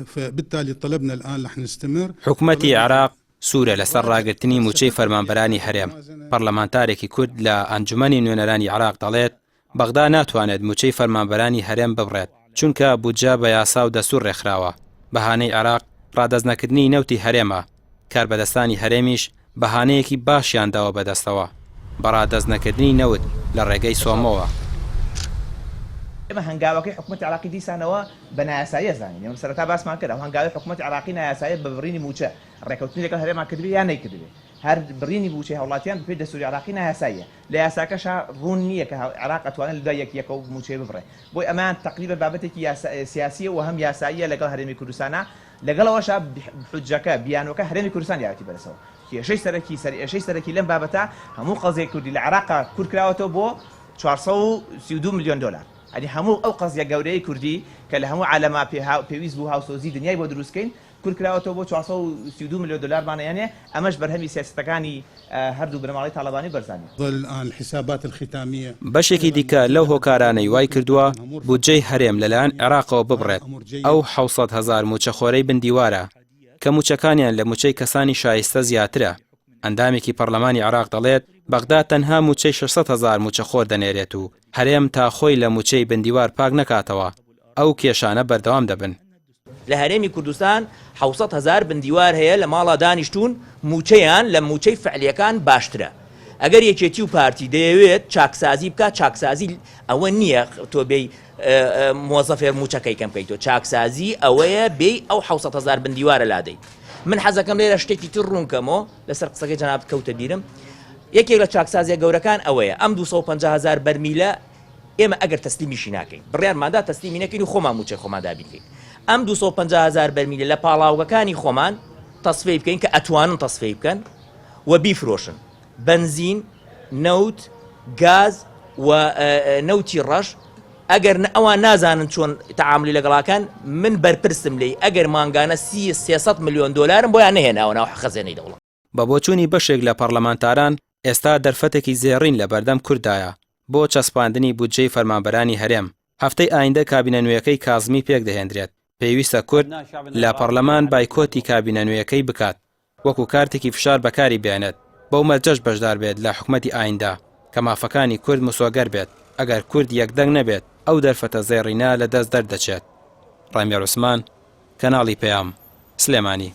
فبالتالي طلبنا الآن رح نستمر. حکوومەتی عراق سوورە لەسەر ڕاگررتنی موچەی فەرمانبەرانی هەرێم. پەرلەمانتارێکی کورد لە ئەنجومەنی نوێنەرانی عراق دەڵێت بەغدا ناتوانێت موچەی فەرمانبەرانی هەرێم ببڕێت چونکە بودجە بە یاسا و دەسوور ڕێکخراوە. بەهانەی عراق ڕادەزنەکردنی نەوتی هەرێمە، کاربەدەستانی هەرێمیش بەهانەیەکی باشیان داوە بەدەستەوە بە ڕادەزنەکردنی نەوت لە ڕێگەی سۆمەوە. ئێمە هەنگاوەکەی حکوومەتی عراقی دیسانەوە بە نایاساییە زانین. ئێمە سەرەتا باسمان کرد ئەو هەنگاوی حکوومەتی عراقی نایاساییە بە بڕینی موچە ڕێکەوتنی لەگەڵ هەرێما کردبێ یان نەیکردبێ. هەر بڕینی موچەی هەوڵاتیان بەپێی دەستوری عراقی نایاساییە. لە یاساکەشا ڕوون نییە کە عراق ئەتوانێت لە یەکەوە موچەی ببڕێ. بۆی ئەمان تقریبا بابەتێکی سیاسیە و هەم یاساییە لەگەڵ هەرێمی کوردستانە. لەگەڵەوەشا حجەکە بیانوەکە هەرێمی کوردستان یاوەتی بەدەستەوە. ئێشەی سەرەکی لەم بابەتە هەموو قەزێک کوردی لە عراقا کورد کراوەتەوە بۆ 432 ملیۆن دلار. ئەنی هەموو ئەو قەزیە گەورەی کوردی کە لە هەموو عالەما پێویست بوو هاوسۆزی دنیای بۆ دروستکەین کورد کراوەتەوە بۆ 432 ملیۆن دلارمانەیانێ. ئەمەش بەرهەمی سیاستەکانی هەردوو بنەماڵی تاالبانی بەرزانی. بەشێکی دیکە لەو هۆکارانەی وای کردووە بودجەی هەرێم لەلایەن عێراقەوە ببڕێت. ئەو 700,000 موچەخۆرەی بندیوارە کە موچەکانیان لە موچەی کەسانی شایستە زیاترە. ئەندامێکی پەرلەمانی عراق دەڵێت بەغدا تەنها موچەی 600,000 موچەخۆر دەنێرێت و هەرێم تا خۆی لە موچەی بندیوار پاک نەکاتەوە. ئەو کێشانە بەردەوام دەبن. لە هەرێمی کوردستان 700,000 بندیوار هەیە لە ماڵا دانیشتون موچەیان لە موچەی فعلیەکان باشترە. ئەگەر یەکێتی و پارتی دەیەوێت چاکسازی بکات چاکسازی ئەوە نییە تۆ بێی مۆزەفێر موچەکەی کەم بکەیتەوە. چاکسازی ئەوەیە بێی ئەو 700,000 بندیوارە لادەی. من حەزەکەم لێرە شتێکی تر ڕوونکەمەوە لەسەر قسەکەی جەناب کەوتە بیرم. یەکێک لە چاکسازیە گەورەکان ئەوەیە ئەم 250,000 بەرمیلە ئێمە ئەگەر تەسلیمیشی ناکەین بڕیارماندا تەسلیمی نەکەین و خۆمان موچەی خۆمان دابینکەین. ئەم 250,000 بەرمیلە لە پاڵاوگەکانی خۆمان تەسفێ بکەین کە ئەتوانن تەسفێ بکەن و بیفرۆشن. بنزین، نەوت، گاز و نەوتی ڕەش. ئەگەر ئەوان نازانن چۆن تەعاملی لەگەڵاکان من بەرپرسم لێی ئەگەر مانگانە 300 ملیۆن دلارم بۆیان نەهێناوە ناو خەزێنەی دەوڵەت. بە بۆچوونی بەشێک لە پەرلەمانتاران ئێستا دەرفەتێکی زێڕین لە بەردەم کوردایە بۆ چەسپاندنی بودجەی فەرمانبەرانی هەرێم. هەفتەی ئایندە کابینە نوێیەکەی کازمی پێک دەهێنرێت. پێویستە کورد لە پەرلەمان بایکۆتی کابینە نوێیەکەی بکات وەکو کارتێکی فشار بەکاری بێنێت بەو مەرجەش بەشدار بێت لە حکوومەتی ئایندە کە مافەکانی کورد مسۆگەر بێت. ئەگەر کورد یەکدەنگ نەبێت ئەو دەرفەتە زێڕینە لە دەست دەردەچێت. ڕامێر عوسمان، کەناڵی پەیام، سلێمانی.